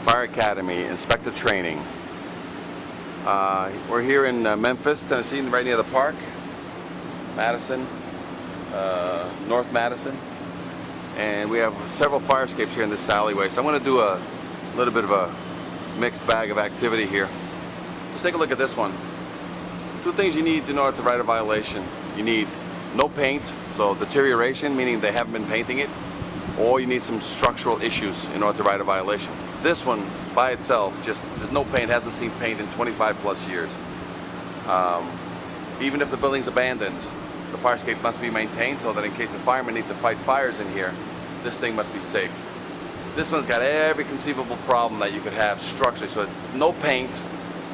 Fire Academy Inspector Training. We're here in Memphis, Tennessee, right near the park, Madison, North Madison, and we have several fire escapes here in this alleyway. So I'm going to do a little bit of a mixed bag of activity here. Let's take a look at this one. Two things you need in order to write a violation. You need no paint, so deterioration, meaning they haven't been painting it, or you need some structural issues in order to write a violation. This one by itself, just there's no paint, hasn't seen paint in 25 plus years. Even if the building's abandoned, the fire escape must be maintained so that in case the firemen need to fight fires in here, this thing must be safe. This one's got every conceivable problem that you could have structurally, so no paint,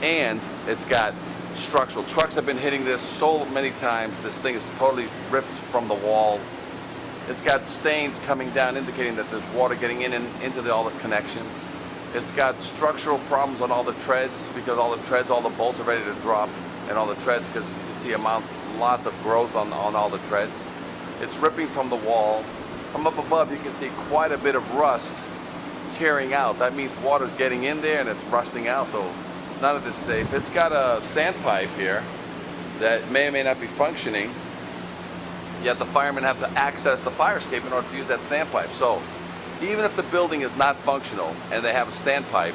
and it's got structural. Trucks have been hitting this so many times. This thing is totally ripped from the wall. It's got stains coming down indicating that there's water getting in and into all the connections. It's got structural problems on all the treads because all the bolts are ready to drop, and all the treads, because you can see lots of growth on all the treads. It's ripping from the wall. From up above you can see quite a bit of rust tearing out. That means water's getting in there and it's rusting out, so none of this is safe. It's got a standpipe here that may or may not be functioning, yet the firemen have to access the fire escape in order to use that standpipe. So even if the building is not functional and they have a standpipe,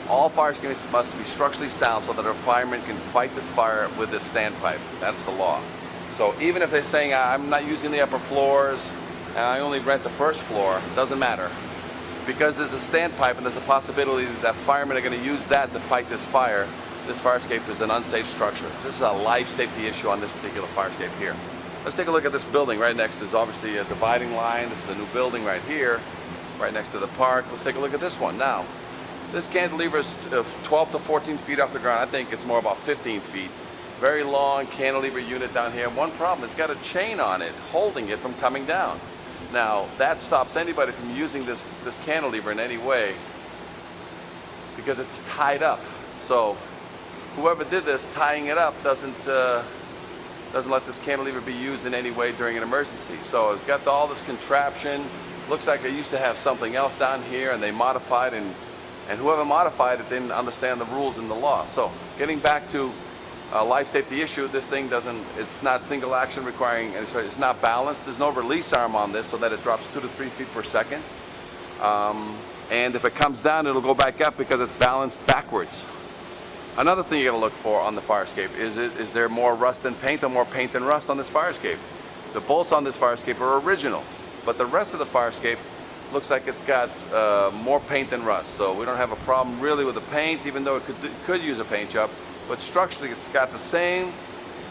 all fire escapes must be structurally sound so that a fireman can fight this fire with this standpipe. That's the law. So even if they're saying, I'm not using the upper floors and I only rent the first floor, doesn't matter. Because there's a standpipe and there's a possibility that firemen are going to use that to fight this fire escape is an unsafe structure. This is a life safety issue on this particular fire escape here. Let's take a look at this building right next. There's obviously a dividing line. This is a new building right here, right next to the park. Let's take a look at this one. Now, this cantilever is 12 to 14 feet off the ground. I think it's more about 15 feet. Very long cantilever unit down here. One problem, it's got a chain on it holding it from coming down. Now, that stops anybody from using this cantilever in any way because it's tied up. So whoever did this, tying it up, doesn't let this cantilever be used in any way during an emergency. So it's got all this contraption. Looks like they used to have something else down here and they modified, and whoever modified it didn't understand the rules in the law. So getting back to a life safety issue, this thing it's not single action requiring, it's not balanced. There's no release arm on this so that it drops 2 to 3 feet per second. And if it comes down, it'll go back up because it's balanced backwards. Another thing you gotta look for on the fire escape is there more rust than paint or more paint than rust on this fire escape? The bolts on this fire escape are original, but the rest of the fire escape looks like it's got more paint than rust. So we don't have a problem really with the paint, even though it could use a paint job. But structurally, it's got the same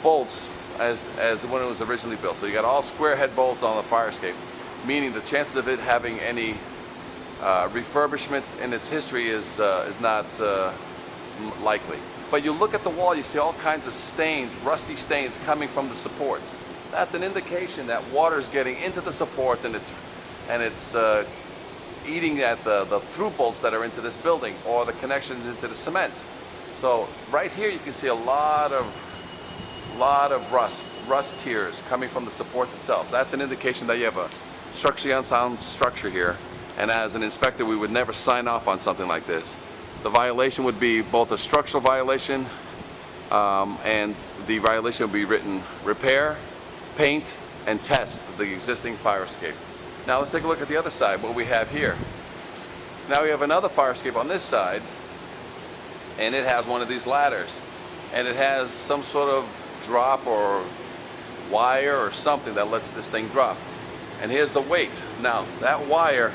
bolts as when it was originally built. So you got all square head bolts on the fire escape, meaning the chances of it having any refurbishment in its history is not likely. But you look at the wall, you see all kinds of stains, rusty stains coming from the supports. That's an indication that water is getting into the supports and it's eating at the through bolts that are into this building or the connections into the cement. So right here you can see a lot of rust tears coming from the support itself. That's an indication that you have a structurally unsound structure here, and as an inspector we would never sign off on something like this. The violation would be both a structural violation and the violation would be written repair, paint, and test the existing fire escape. Now let's take a look at the other side, what we have here. Now we have another fire escape on this side, and it has one of these ladders, and it has some sort of drop or wire or something that lets this thing drop. And here's the weight. Now that wire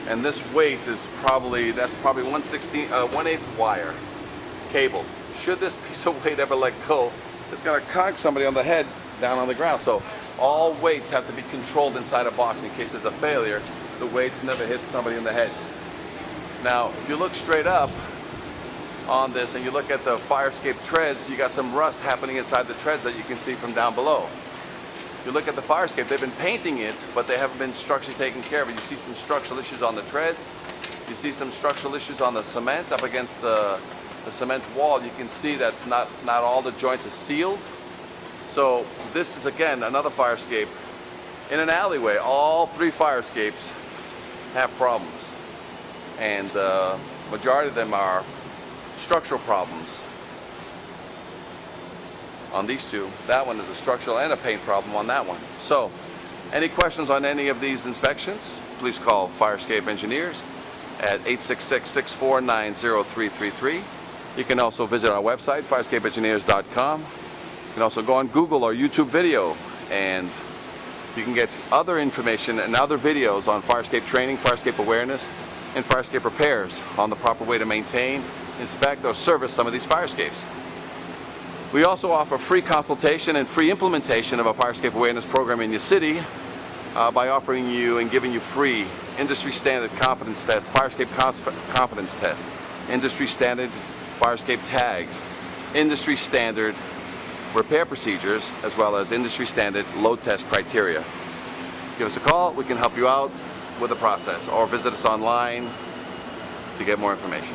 and this weight is probably 1/8 wire cable. Should this piece of weight ever let go, it's going to conk somebody on the head down on the ground. So all weights have to be controlled inside a box in case there's a failure. The weights never hit somebody in the head. Now if you look straight up on this and you look at the fire escape treads, you got some rust happening inside the treads that you can see from down below. You look at the fire escape, they've been painting it, but they haven't been structurally taken care of it. You see some structural issues on the treads. You see some structural issues on the cement up against the cement wall. You can see that not all the joints are sealed. So this is again another fire escape in an alleyway. All three fire escapes have problems. and the majority of them are structural problems. On these two, that one is a structural and a paint problem on that one. So, any questions on any of these inspections, please call Fire Escape Engineers at 866-649-0333. You can also visit our website, firescapeengineers.com. You can also go on Google or YouTube video, and you can get other information and other videos on fire escape training, fire escape awareness, and fire escape repairs on the proper way to maintain, inspect, or service some of these fire escapes. We also offer free consultation and free implementation of a fire escape awareness program in your city by offering you and giving you free industry standard confidence test, fire escape confidence test, industry standard fire escape tags, industry standard repair procedures, as well as industry standard load test criteria. Give us a call, we can help you out with the process, or visit us online to get more information.